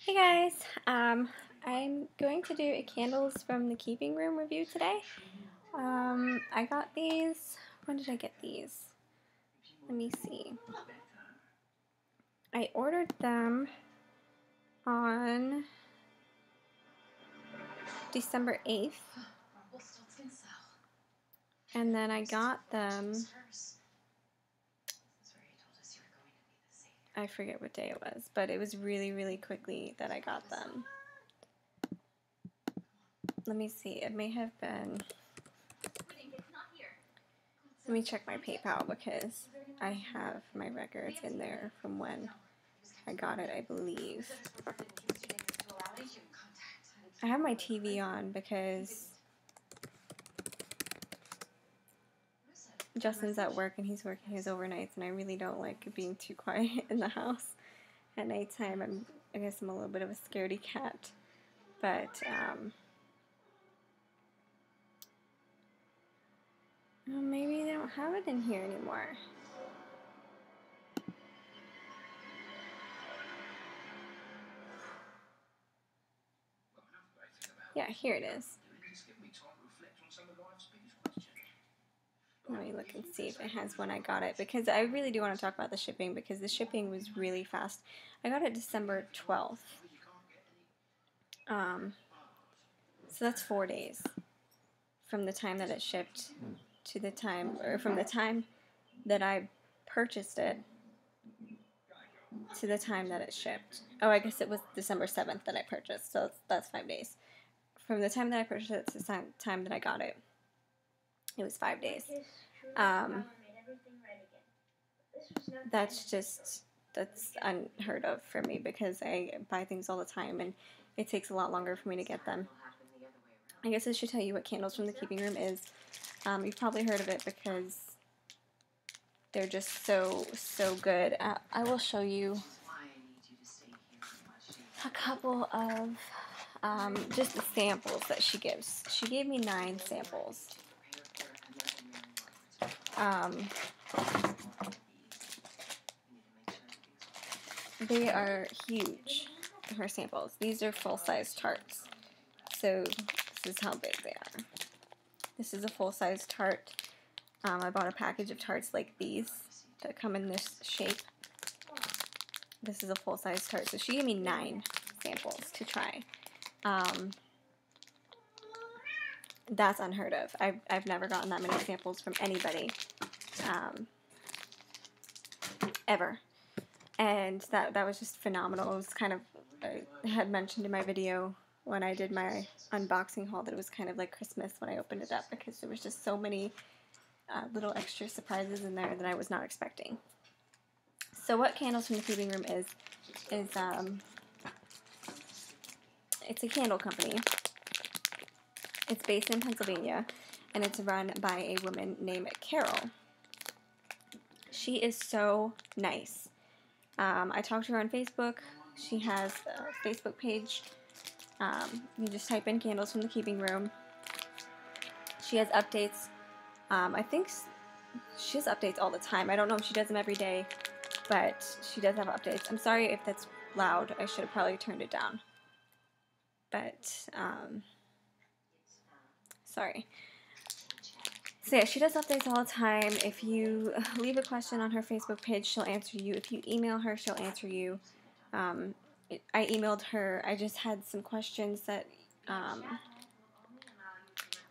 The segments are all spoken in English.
Hey guys, I'm going to do a candles from the keeping room review today. I got these. When did I get these? Let me see. I ordered them on December 8th, and then I got them, I forget what day it was, but it was really quickly that I got them. Let me see, it may have been, let me check my PayPal because I have my records in there from when I got it, I believe. I have my TV on because Justin's at work and he's working his overnights, and I really don't like being too quiet in the house at nighttime. I guess I'm a little bit of a scaredy cat, but well, maybe they don't have it in here anymore. Yeah, here it is. Let me look and see if it has when I got it, because I really do want to talk about the shipping, because the shipping was really fast. I got it December 12th. So that's 4 days from the time that it shipped to the time, or from the time that I purchased it to the time that it shipped. Oh, I guess it was December 7th that I purchased, so that's 5 days. From the time that I purchased it to the time that I got it, it was 5 days. That's unheard of for me, because I buy things all the time and it takes a lot longer for me to get them. I guess I should tell you what Candles from the Keeping Room is. You've probably heard of it because they're just so good. I will show you a couple of just the samples that she gives. She gave me 9 samples. They are huge, her samples. These are full-size tarts. So this is how big they are. This is a full-size tart. I bought a package of tarts like these that come in this shape. This is a full-size tart. So she gave me 9 samples to try. That's unheard of. I've never gotten that many samples from anybody, ever. And that was just phenomenal. It was kind of, I had mentioned in my video when I did my unboxing haul that it was kind of like Christmas when I opened it up, because there was just so many little extra surprises in there that I was not expecting. So what Candles from the Keeping Room is it's a candle company. It's based in Pennsylvania, and it's run by a woman named Carol. She is so nice. I talked to her on Facebook. She has a Facebook page. You just type in Candles from the Keeping Room. She has updates. I think she has updates all the time. I don't know if she does them every day, but she does have updates. I'm sorry if that's loud. I should have probably turned it down. But, sorry. So yeah, she does updates all the time. If you leave a question on her Facebook page, she'll answer you. If you email her, she'll answer you. I emailed her. I just had some questions that,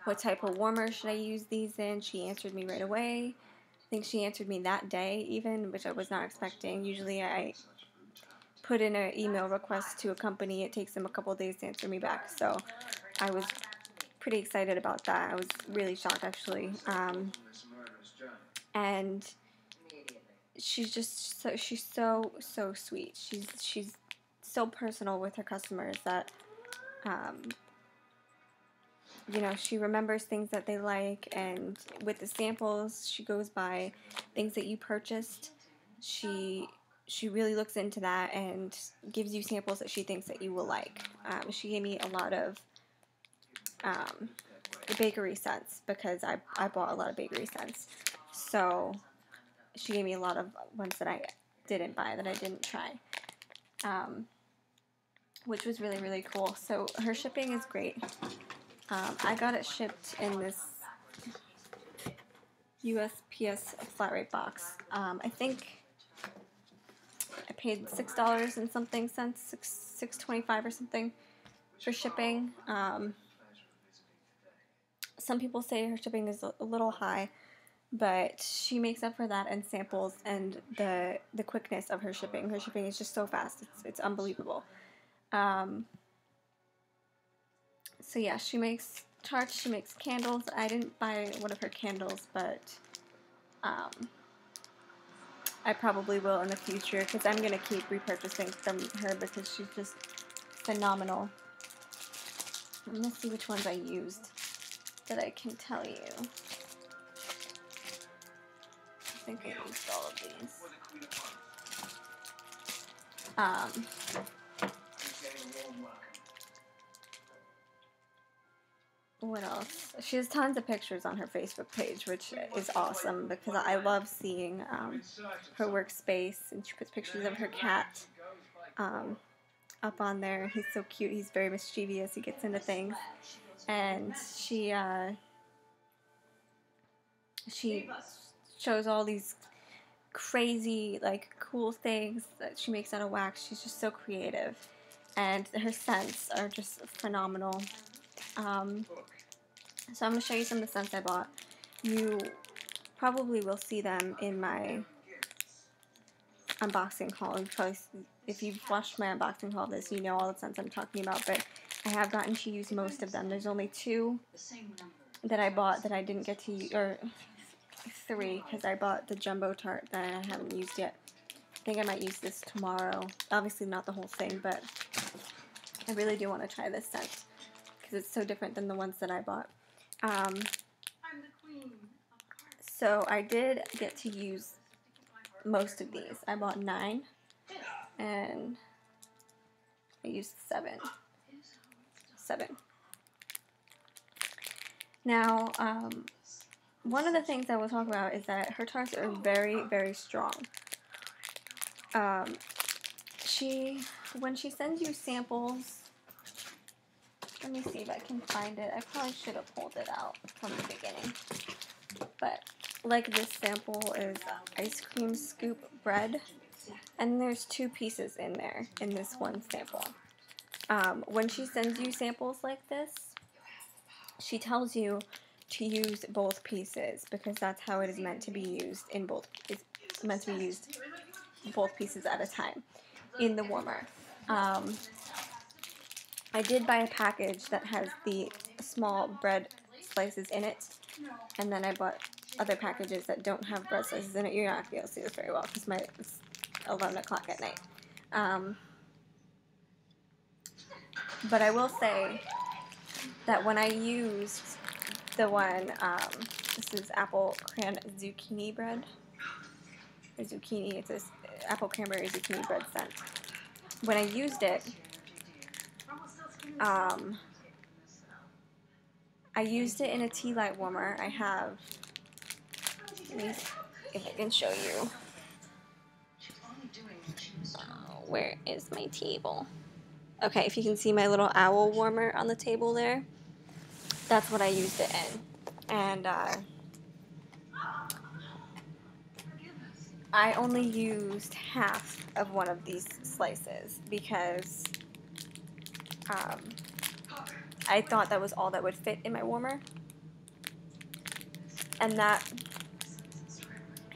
what type of warmer should I use these in? She answered me right away. I think she answered me that day even, which I was not expecting. Usually I put in an email request to a company. It takes them a couple of days to answer me back. So I was pretty excited about that. I was really shocked, actually. And she's just so sweet. She's so personal with her customers that you know, she remembers things that they like, and with the samples, she goes by things that you purchased. She really looks into that and gives you samples that she thinks that you will like. She gave me a lot of the bakery scents, because I bought a lot of bakery scents. So she gave me a lot of ones that I didn't buy, that I didn't try. which was really, really cool. So her shipping is great. I got it shipped in this USPS flat rate box. I think I paid $6 and something cents, $6.25 or something for shipping. Some people say her shipping is a little high, but she makes up for that in samples and the quickness of her shipping. Her shipping is just so fast. It's unbelievable. So yeah, she makes tarts, she makes candles. I didn't buy one of her candles, but I probably will in the future because I'm going to keep repurchasing from her because she's just phenomenal. Let me see which ones I used that I can tell you. I think I used all of these. What else? She has tons of pictures on her Facebook page, which is awesome because I love seeing her workspace, and she puts pictures of her cat up on there. He's so cute. He's very mischievous. He gets into things, and she shows all these crazy, like, cool things that she makes out of wax. She's just so creative, and her scents are just phenomenal. So I'm going to show you some of the scents I bought. You probably will see them in my unboxing haul. If you've watched my unboxing haul of this, you know all the scents I'm talking about, but I have gotten to use most of them. There's only 2 that I bought that I didn't get to use, or 3, because I bought the jumbo tart that I haven't used yet. I think I might use this tomorrow. Obviously not the whole thing, but I really do want to try this scent because it's so different than the ones that I bought. So I did get to use most of these. I bought 9 and I used 7. Now, one of the things I will talk about is that her tarts are very, very strong. When she sends you samples, let me see if I can find it. I probably should have pulled it out from the beginning. But, like, this sample is ice cream scoop bread. And there's 2 pieces in there, in this one sample. When she sends you samples like this, she tells you to use both pieces because that's how it is meant to be used it's meant to be used both pieces at a time in the warmer. I did buy a package that has the small bread slices in it, and then I bought other packages that don't have bread slices in it. You're not going to be able to see this very well because it's 11 o'clock at night. But I will say that when I used the one, this is apple cran zucchini bread, or zucchini, it's this apple cranberry zucchini bread scent. When I used it, I used it in a tea light warmer. I have, let me see if I can show you. Where is my table? Okay, if you can see my little owl warmer on the table there, that's what I used it in. And I only used half of one of these slices because I thought that was all that would fit in my warmer. And that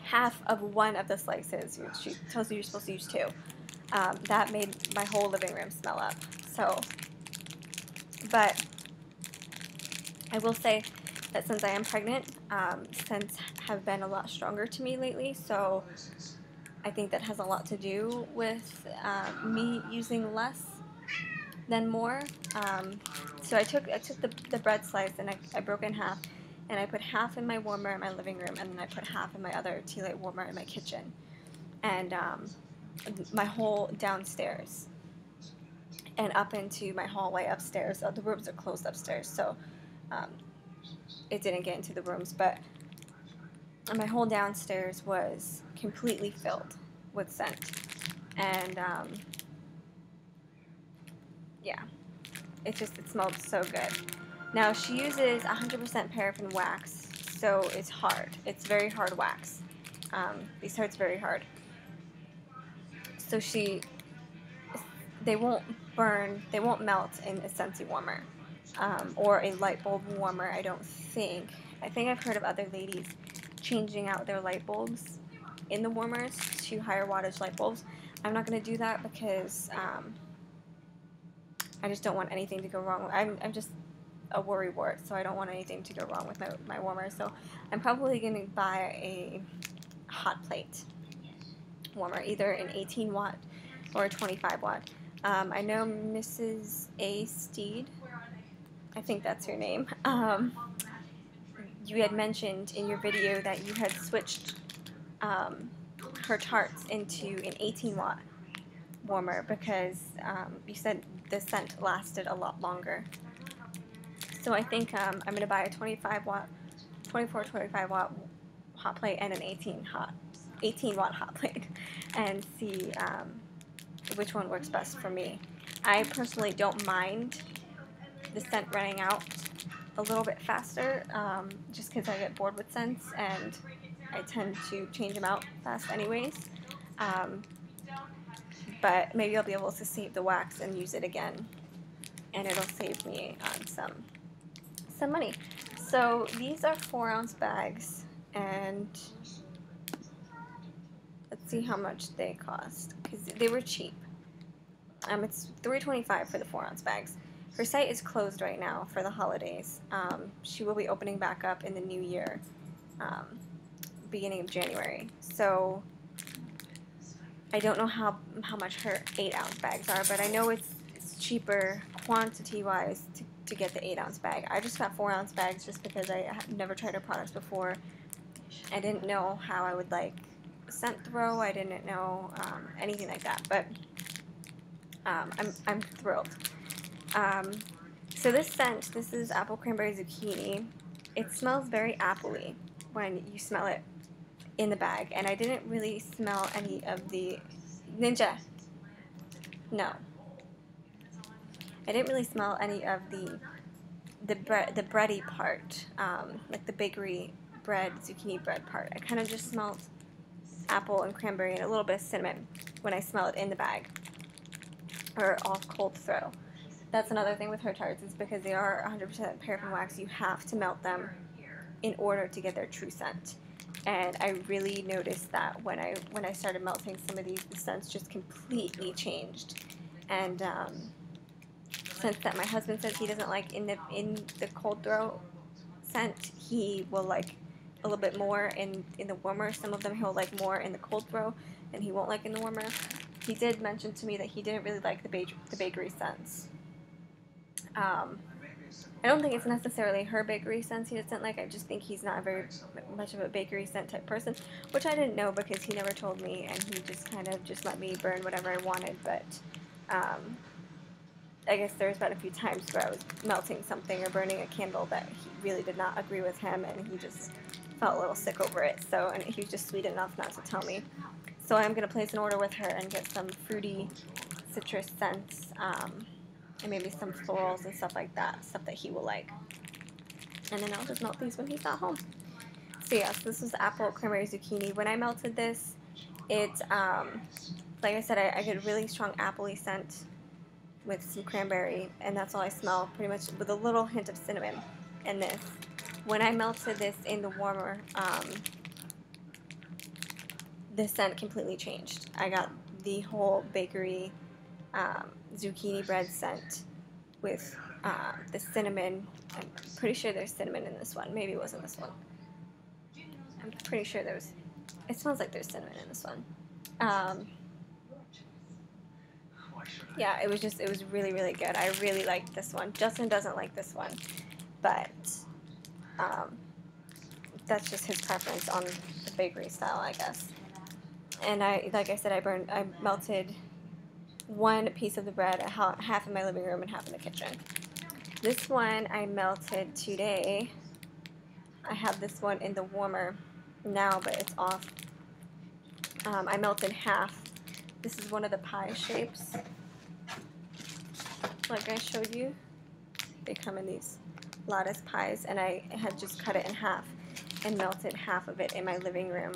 half of one of the slices, which she tells you you're supposed to use 2, that made my whole living room smell up. So, but I will say that since I am pregnant, scents have been a lot stronger to me lately, so I think that has a lot to do with me using less than more. So I took the bread slice and I broke it in half, and I put half in my warmer in my living room, and then I put half in my other tea light warmer in my kitchen, and my whole downstairs, and up into my hallway upstairs. The rooms are closed upstairs, so it didn't get into the rooms, but my whole downstairs was completely filled with scent. And yeah, it smells so good. Now she uses 100% paraffin wax, so it's hard. It's very hard wax. These tarts very hard. So they won't burn, they won't melt in a Scentsy warmer, or a light bulb warmer, I don't think. I think I've heard of other ladies changing out their light bulbs in the warmers to higher wattage light bulbs. I'm not going to do that because I just don't want anything to go wrong. I'm just a worrywart, so I don't want anything to go wrong with my warmer. So I'm probably going to buy a hot plate warmer, either an 18 watt or a 25 watt. I know Mrs. A. Steed, I think that's her name, you had mentioned in your video that you had switched her tarts into an 18 watt warmer because you said the scent lasted a lot longer. So I think I'm going to buy a 25 watt, 25 watt hot plate and an 18 watt hot plate and see which one works best for me. I personally don't mind the scent running out a little bit faster, just because I get bored with scents and I tend to change them out fast anyways. But maybe I'll be able to save the wax and use it again, and it'll save me some money. So these are 4-ounce bags, and let's see how much they cost because they were cheap. It's $3.25 for the 4-ounce bags. Her site is closed right now for the holidays. She will be opening back up in the new year, beginning of January. So I don't know how much her 8-ounce bags are, but I know it's cheaper quantity-wise to get the 8-ounce bag. I just got 4-ounce bags just because I have never tried her products before. I didn't know how I would like scent throw. I didn't know anything like that, but I'm thrilled. So this scent, this is apple cranberry zucchini. It smells very appley when you smell it in the bag, and I didn't really smell any of the Ninja. No, I didn't really smell any of the bready part, like the bakery bread, zucchini bread part. I kind of just smelled apple and cranberry and a little bit of cinnamon when I smell it in the bag or off cold throw. That's another thing with her tarts is because they are 100% paraffin wax, you have to melt them in order to get their true scent. And I really noticed that when I started melting some of these, the scents just completely changed. And since that my husband says he doesn't like in the cold throw scent, he will like a little bit more in the warmer. Some of them he'll like more in the cold throw, and he won't like in the warmer. He did mention to me that he didn't really like the bakery scents. I don't think it's necessarily her bakery scents he doesn't like. I just think he's not very much of a bakery scent type person, which I didn't know because he never told me, and he just kind of just let me burn whatever I wanted. But I guess there's been a few times where I was melting something or burning a candle that he really did not agree with him, and he just felt a little sick over it. So, and he was just sweet enough not to tell me. So I'm going to place an order with her and get some fruity citrus scents, and maybe some florals and stuff like that, stuff that he will like. And then I'll just melt these when he's not home. So yes, this was apple cranberry zucchini. When I melted this, it, like I said, I get a really strong appley scent with some cranberry, and that's all I smell, pretty much, with a little hint of cinnamon in this. When I melted this in the warmer, the scent completely changed. I got the whole bakery zucchini bread scent with the cinnamon. I'm pretty sure there's cinnamon in this one. Maybe it wasn't this one. I'm pretty sure there's, it smells like there's cinnamon in this one. Yeah, it was really, really good. I really liked this one. Justin doesn't like this one, but that's just his preference on the bakery style, I guess. And like I said, I melted one piece of the bread, half in my living room and half in the kitchen. This one I melted today. I have this one in the warmer now, but it's off. I melted half. This is one of the pie shapes. like I showed you. They come in these lattice pies, and I had just cut it in half and melted half of it in my living room.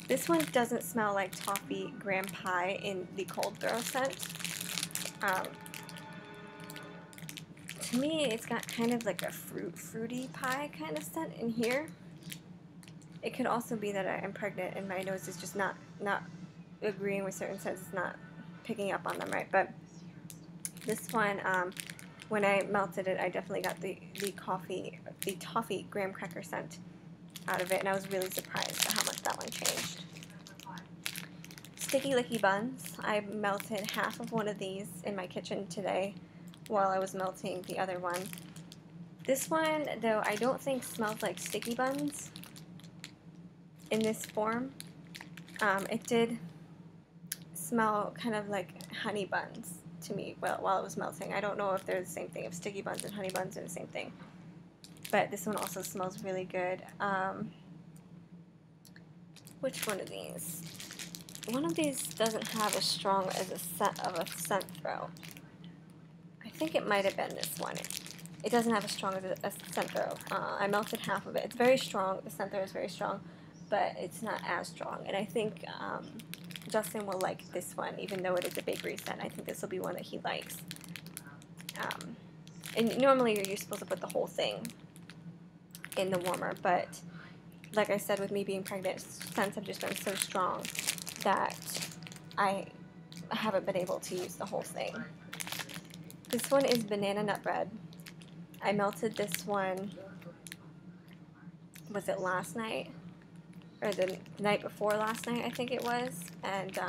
This one doesn't smell like toffee graham pie in the cold throw scent. To me, it's got kind of like a fruity pie kind of scent in here. It could also be that I'm pregnant and my nose is just not agreeing with certain scents. It's not picking up on them right. But this one, when I melted it, I definitely got the toffee graham cracker scent out of it, and I was really surprised at how much that one changed. Sticky Licky Buns. I melted half of one of these in my kitchen today while I was melting the other one. This one, though, I don't think smells like sticky buns in this form. It did smell kind of like honey buns to me while it was melting. I don't know if they're the same thing, if sticky buns and honey buns are the same thing. But this one also smells really good. Which one of these? One of these doesn't have as strong as a scent throw. I think it might have been this one. It doesn't have as strong as a scent throw. I melted half of it. It's very strong. The scent throw is very strong, but it's not as strong. And I think Justin will like this one, even though it is a bakery scent. I think this will be one that he likes. And normally you're supposed to put the whole thing in the warmer, but like I said, with me being pregnant, scents have just been so strong that I haven't been able to use the whole thing. This one is banana nut bread. I melted this one, was it last night? Or the night before last night, I think it was. And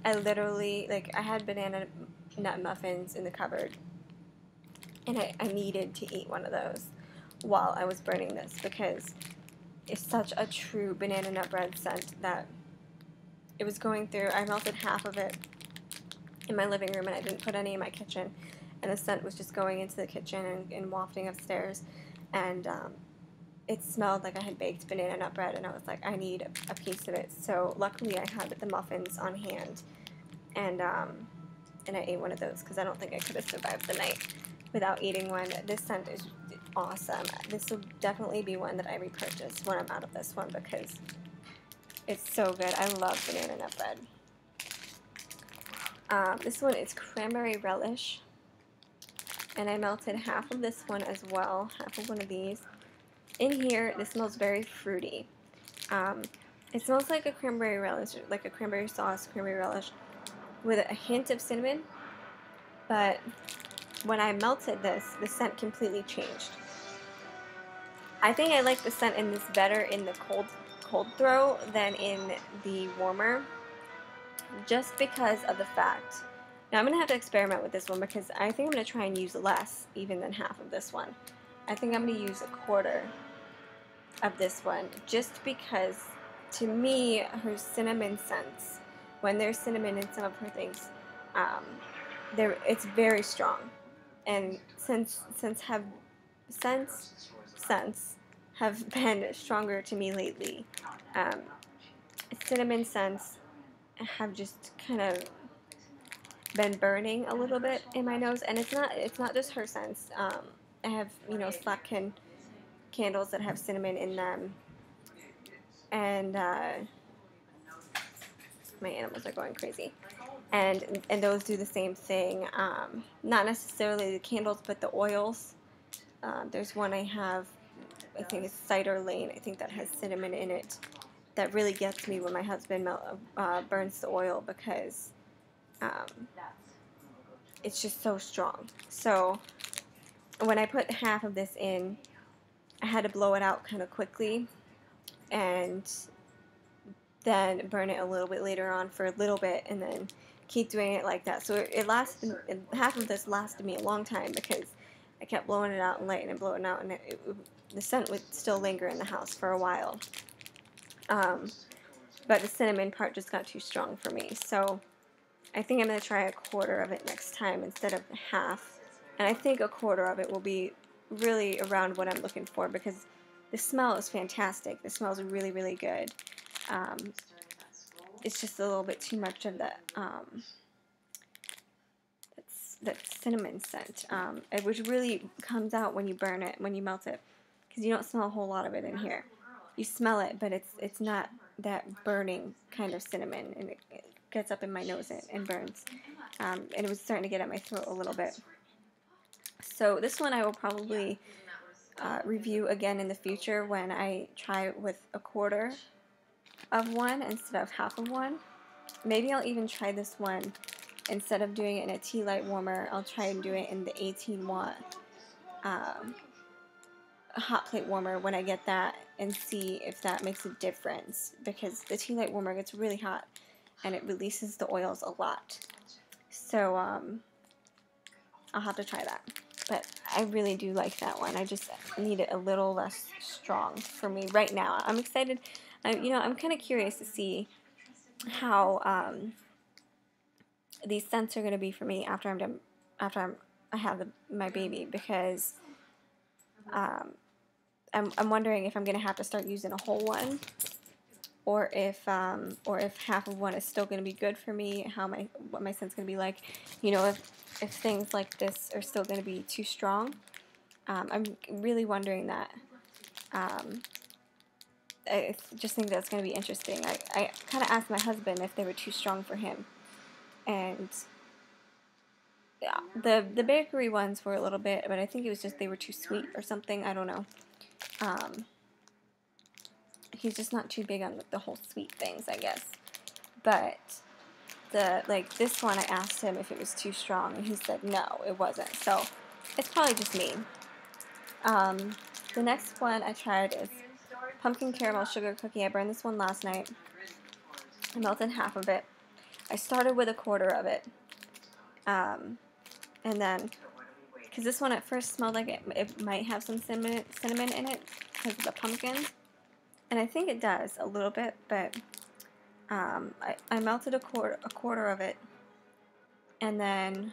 I literally, like, I had banana nut muffins in the cupboard, and I needed to eat one of those while I was burning this, because it's such a true banana nut bread scent that it was going through. I melted half of it in my living room, and I didn't put any in my kitchen, and the scent was just going into the kitchen and wafting upstairs, and it smelled like I had baked banana nut bread, and I was like, I need a piece of it. So luckily I had the muffins on hand, and I ate one of those, because I don't think I could have survived the night without eating one. This scent is awesome. This will definitely be one that I repurchase when I'm out of this one, because it's so good. I love banana nut bread. This one is cranberry relish, and I melted half of this one as well, half of one of these. In here, this smells very fruity. It smells like a cranberry relish, like a cranberry sauce, cranberry relish, with a hint of cinnamon, but when I melted this, the scent completely changed. I think I like the scent in this better in the cold throw than in the warmer, just because of the fact. Now I'm going to have to experiment with this one, because I think I'm going to try and use less even than half of this one. I think I'm going to use a quarter of this one, just because to me her cinnamon scents, when there's cinnamon in some of her things, it's very strong, and scents have been stronger to me lately. Cinnamon scents have just kind of been burning a little bit in my nose, and it's not just her scents. I have, slack candles that have cinnamon in them, and my animals are going crazy, and those do the same thing. Not necessarily the candles, but the oils. There's one I have, I think it's Cider Lane, I think that has cinnamon in it. That really gets me when my husband burns the oil, because it's just so strong. So when I put half of this in, I had to blow it out kind of quickly, and then burn it a little bit later on for a little bit, and then keep doing it like that. So it lasted, half of this lasted me a long time, because I kept blowing it out and letting it blow it out, and the scent would still linger in the house for a while. But the cinnamon part just got too strong for me. So I think I'm going to try a quarter of it next time instead of half. And I think a quarter of it will be really around what I'm looking for, because the smell is fantastic. The smell is really, really good. It's just a little bit too much of that. that cinnamon scent, which really comes out when you burn it, when you melt it, because you don't smell a whole lot of it in here. You smell it, but it's not that burning kind of cinnamon, and it gets up in my nose and burns. And it was starting to get at my throat a little bit. So this one I will probably review again in the future when I try it with a quarter of one instead of half of one. Maybe I'll even try this one instead of doing it in a tea light warmer. I'll try and do it in the 18-watt hot plate warmer when I get that, and see if that makes a difference, because the tea light warmer gets really hot and it releases the oils a lot. So I'll have to try that. But I really do like that one. I just need it a little less strong for me right now. I'm excited. I'm kind of curious to see how these scents are going to be for me after I'm done, I have my baby, because I'm wondering if I'm going to have to start using a whole one, or if half of one is still going to be good for me. What my scent's going to be like. If things like this are still going to be too strong. I'm really wondering that. I just think that's going to be interesting. I kind of asked my husband if they were too strong for him, and yeah, the bakery ones were a little bit, but I think it was just they were too sweet or something. I don't know. He's just not too big on the whole sweet things, I guess. But this one, I asked him if it was too strong, and he said no, it wasn't. So it's probably just me. The next one I tried is pumpkin caramel sugar cookie. I burned this one last night. I melted half of it. I started with a quarter of it. And then, because this one at first smelled like it might have some cinnamon in it because of the pumpkin. And I think it does a little bit, but I melted a quarter of it, and then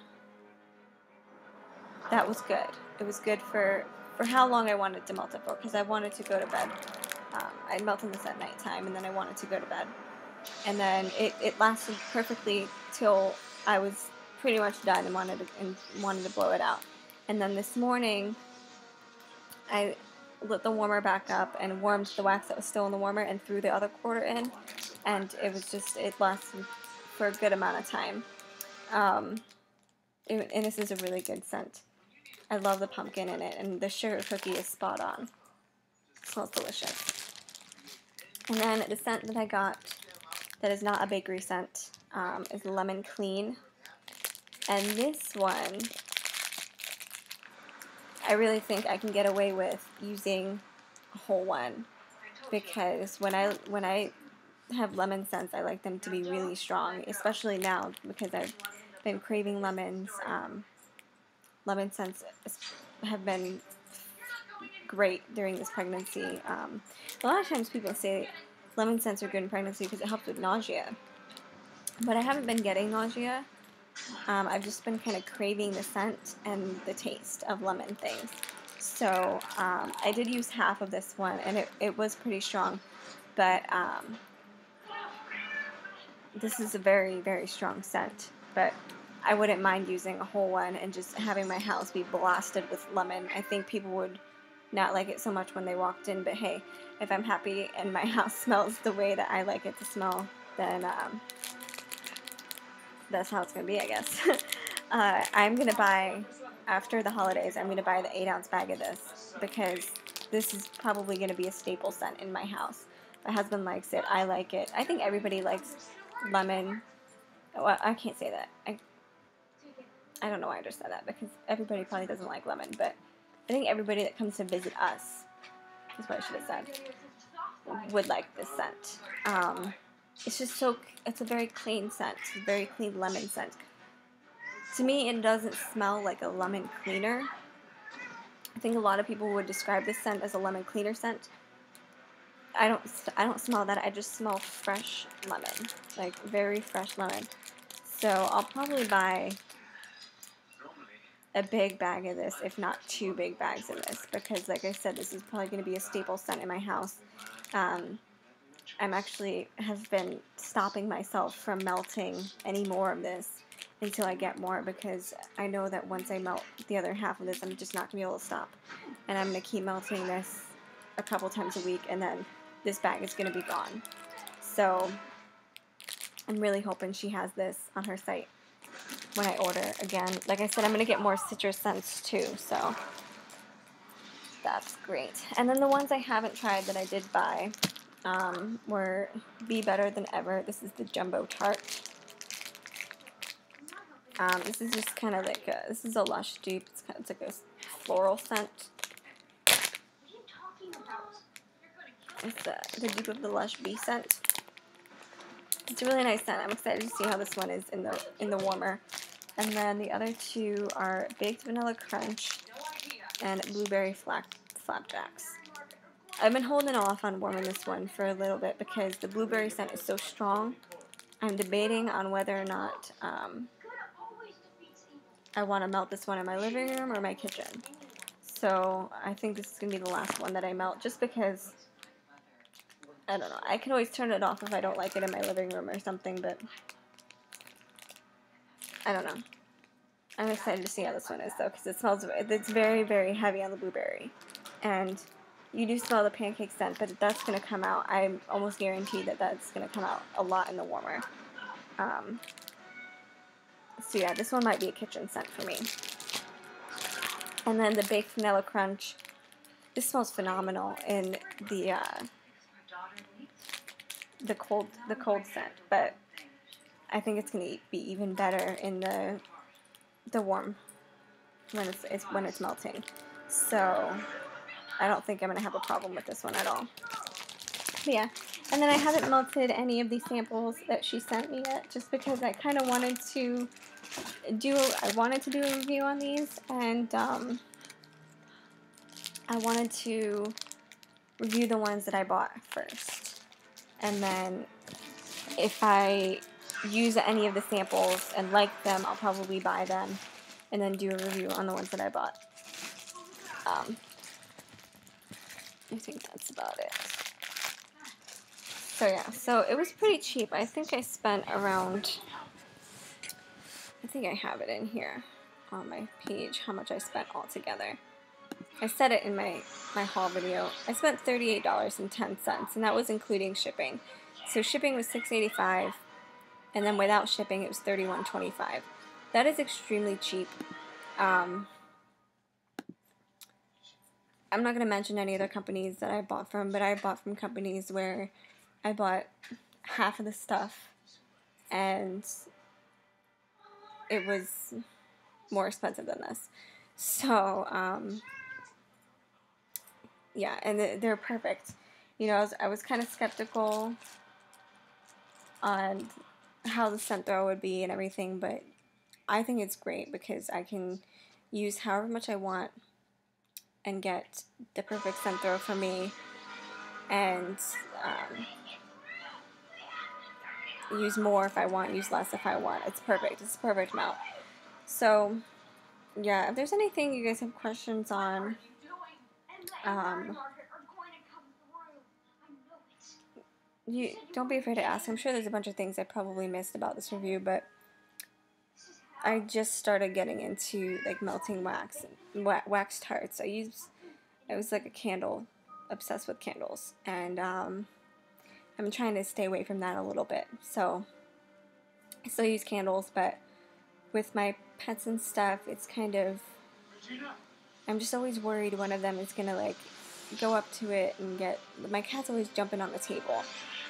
that was good. It was good for how long I wanted to melt it for, because I wanted to go to bed. I melted this at nighttime, and then I wanted to go to bed. And then it lasted perfectly till I was pretty much done and wanted to blow it out. And then this morning, I lit the warmer back up and warmed the wax that was still in the warmer and threw the other quarter in, and it lasted for a good amount of time. And this is a really good scent. I love the pumpkin in it, and the sugar cookie is spot on. It smells delicious. And then the scent that I got that is not a bakery scent is Lemon Clean. And this one, I really think I can get away with using a whole one, because when I have lemon scents, I like them to be really strong, especially now because I've been craving lemons. Lemon scents have been great during this pregnancy. A lot of times people say lemon scents are good in pregnancy because it helps with nausea, but I haven't been getting nausea. I've just been kind of craving the scent and the taste of lemon things. So I did use half of this one, and it was pretty strong, but this is a very, very strong scent. But I wouldn't mind using a whole one and just having my house be blasted with lemon. I think people would not like it so much when they walked in, but hey, if I'm happy and my house smells the way that I like it to smell, then that's how it's going to be, I guess. I'm going to buy, after the holidays, I'm going to buy the 8-ounce bag of this, because this is probably going to be a staple scent in my house. My husband likes it. I like it. I think everybody likes lemon. Well, I can't say that. I don't know why I just said that, because everybody probably doesn't like lemon, but I think everybody that comes to visit us, is what I should have said, would like this scent. It's just it's a very clean scent. It's a very clean lemon scent. To me, it doesn't smell like a lemon cleaner. I think a lot of people would describe this scent as a lemon cleaner scent. I don't smell that. I just smell fresh lemon, like very fresh lemon. So I'll probably buy a big bag of this, if not 2 big bags of this, because like I said, this is probably going to be a staple scent in my house. I'm actually have been stopping myself from melting any more of this until I get more, because I know that once I melt the other half of this, I'm just not going to be able to stop. And I'm going to keep melting this a couple times a week, and then this bag is going to be gone. So I'm really hoping she has this on her site when I order again. Like I said, I'm going to get more citrus scents too, so that's great. And then the ones I haven't tried that I did buy were Be Better Than Ever. This is the Jumbo Tart. This is just kind of like this is a Lush dupe. It's like a floral scent. It's the dupe of the Lush Bee scent. It's a really nice scent. I'm excited to see how this one is in the warmer. And then the other two are Baked Vanilla Crunch and Blueberry Flapjacks. I've been holding off on warming this one for a little bit because the blueberry scent is so strong. I'm debating on whether or not I want to melt this one in my living room or my kitchen. So I think this is going to be the last one that I melt, just because, I don't know, I can always turn it off if I don't like it in my living room or something, but I don't know. I'm excited to see how this one is, though, because it's very, very heavy on the blueberry. And you do smell the pancake scent, but that's going to come out. I'm almost guaranteed that that's going to come out a lot in the warmer. So yeah, this one might be a kitchen scent for me. And then the Baked Vanilla Crunch. This smells phenomenal in the cold scent, but I think it's going to be even better in the warm when it's melting. So I don't think I'm going to have a problem with this one at all. But yeah, and then I haven't melted any of these samples that she sent me yet, just because I kind of wanted to do a review on these, and I wanted to review the ones that I bought first, and then if I use any of the samples and like them, I'll probably buy them and then do a review on the ones that I bought. I think that's about it. So yeah, so it was pretty cheap. I think I spent around, I think I have it in here on my page, how much I spent altogether. I said it in my haul video. I spent $38.10, and that was including shipping. So shipping was $6.85, and then without shipping it was $31.25. That is extremely cheap. I'm not going to mention any other companies that I bought from, but I bought from companies where I bought half of the stuff and it was more expensive than this. So, yeah, and they're perfect. You know, I was kind of skeptical on how the scent throw would be and everything, but I think it's great because I can use however much I want and get the perfect scent throw for me, and use more if I want, use less if I want. It's perfect. It's a perfect melt. So, yeah, if there's anything you guys have questions on, you don't be afraid to ask. I'm sure there's a bunch of things I probably missed about this review, but I just started getting into like melting wax and wax tarts. I was like a candle, obsessed with candles, and I'm trying to stay away from that a little bit. So I still use candles, but with my pets and stuff, it's kind of, I'm just always worried one of them is gonna like go up to it and my cat's always jumping on the table.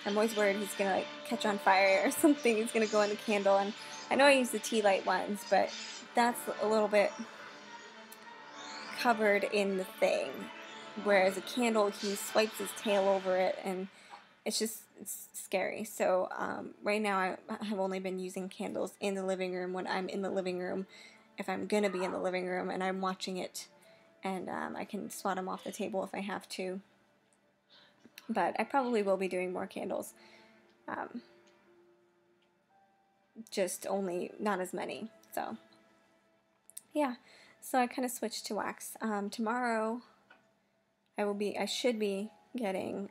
I'm always worried he's gonna like catch on fire or something. He's gonna go in the candle, and I know I use the tea light ones, but that's a little bit covered in the thing. Whereas a candle, he swipes his tail over it, and it's scary. So right now I have only been using candles in the living room when I'm in the living room, if I'm gonna be in the living room and I'm watching it, and I can swat them off the table if I have to. But I probably will be doing more candles. Just only not as many. So yeah, so I kind of switched to wax. Tomorrow I should be getting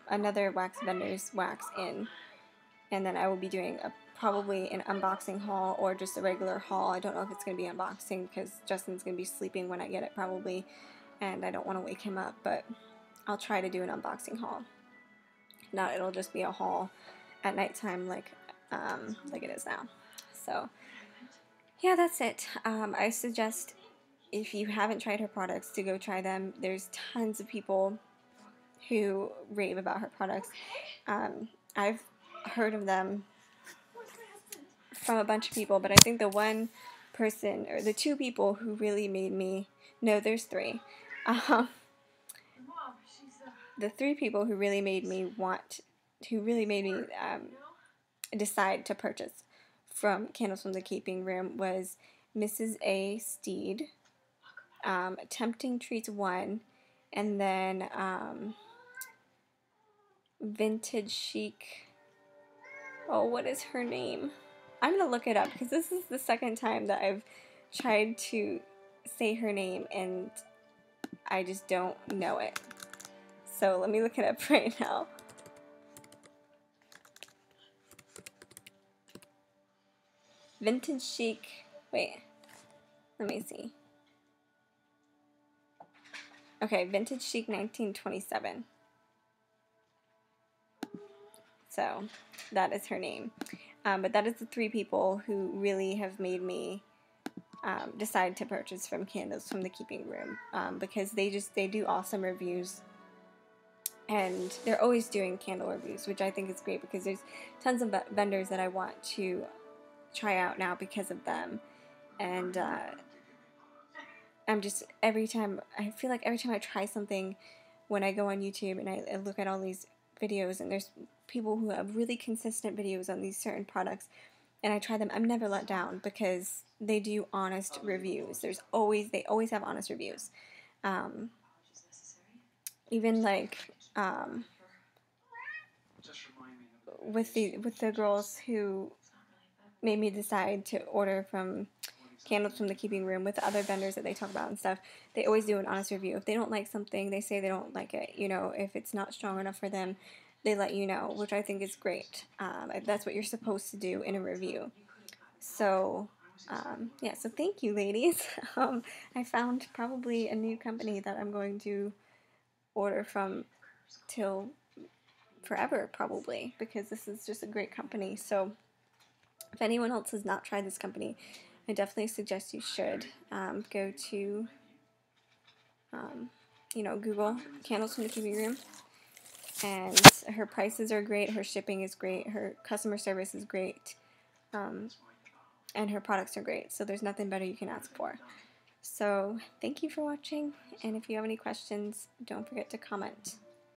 another wax vendor's wax in, and then I will be doing probably an unboxing haul or just a regular haul. I don't know if it's going to be unboxing because Justin's going to be sleeping when I get it probably, and I don't want to wake him up, but I'll try to do an unboxing haul. If not, it'll just be a haul at nighttime like it is now. So yeah, that's it. I suggest, if you haven't tried her products, to go try them. There's tons of people who rave about her products. I've heard of them from a bunch of people, but I think the one person, or the two people who really made me, no, there's three. The three people who really made me decide to purchase from Candles from the Keeping Room was Mrs. A. Steed, Tempting Treats 1, and then Vintage Chic. Oh, what is her name? I'm going to look it up because this is the second time that I've tried to say her name and I just don't know it. So let me look it up right now. Vintage Chic. Wait. Let me see. Okay, Vintage Chic 1927. So that is her name. But that is the three people who really have made me decide to purchase from Candles from the Keeping Room, because they do awesome reviews, and they're always doing candle reviews, which I think is great because there's tons of vendors that I want to try out now because of them. And I feel like every time I try something, when I go on YouTube and I look at all these videos, and there's people who have really consistent videos on these certain products, and I try them, I'm never let down because they do honest reviews. They always have honest reviews. Even like with the girls who made me decide to order from Candles from the Keeping Room, with the other vendors that they talk about and stuff, they always do an honest review. If they don't like something, they say they don't like it. You know, if it's not strong enough for them, they let you know, which I think is great. That's what you're supposed to do in a review. So, yeah, so thank you, ladies. I found probably a new company that I'm going to order from till forever, probably, because this is just a great company. So if anyone else has not tried this company, I definitely suggest you should. Go to, Google Candles from the Keeping Room, and her prices are great, her shipping is great, her customer service is great, and her products are great, so there's nothing better you can ask for. So thank you for watching, and if you have any questions, don't forget to comment.